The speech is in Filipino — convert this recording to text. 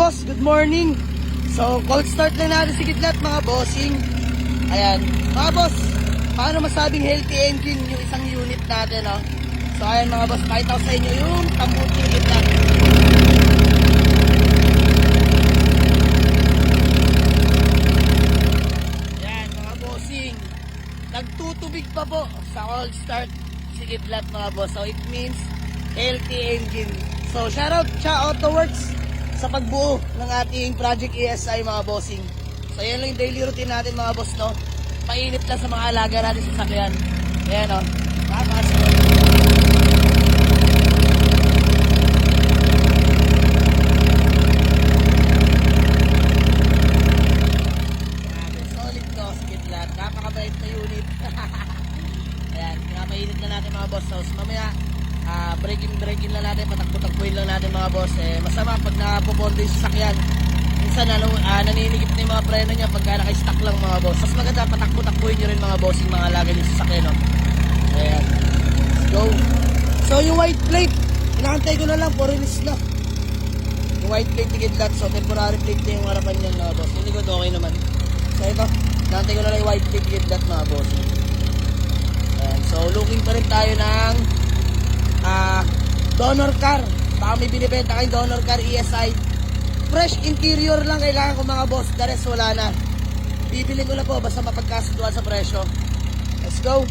boss, good morning. So, cold start na natin si Kidlat mga bossing. Ayan, mga boss, paano masabing healthy engine yung isang unit natin, no? So, ayan mga boss, pakita ko sa inyo yung tambuting Kidlat. Ayan mga bossing, nagtutubig pa po sa cold start si Kidlat mga boss. So, it means healthy engine. So, shoutout sa AutoWorks sa pagbuo ng ating Project ESI mga bossing. So, yan lang yung daily routine natin mga boss, no? Painit lang sa mga alaga natin sa sakyan. Ayan, no? Papasok. Grabe, solid to, Kidlat. Napakabait na unit. Ayan, pinapainit na natin mga boss. So, mamaya, break-in lang natin, patakbo-takbuin lang natin mga boss. Masama pag napopondo yung sasakyan. Minsan naninigip na yung mga preno niya pagka naka-stack lang mga boss. Mas maganda patakbo-takbuin nyo rin mga boss yung mga lagay yung sasakyan, no? Ayan, let's go. So yung white plate, inaantay ko na lang for release na. Yung white plate ni Kidlat, so temporary plate na yung harapan niyan mga boss. Hindi ko okay naman. So ito, inaantay ko na lang yung white plate ni Kidlat mga boss. Ayan, so looking pa rin tayo ng donor car. Baka may binibenta kayong donor car ESI. Fresh interior lang kailangan ko mga boss. The rest wala na. Bibili ko na po basta mapagkasunduan sa presyo. Let's go.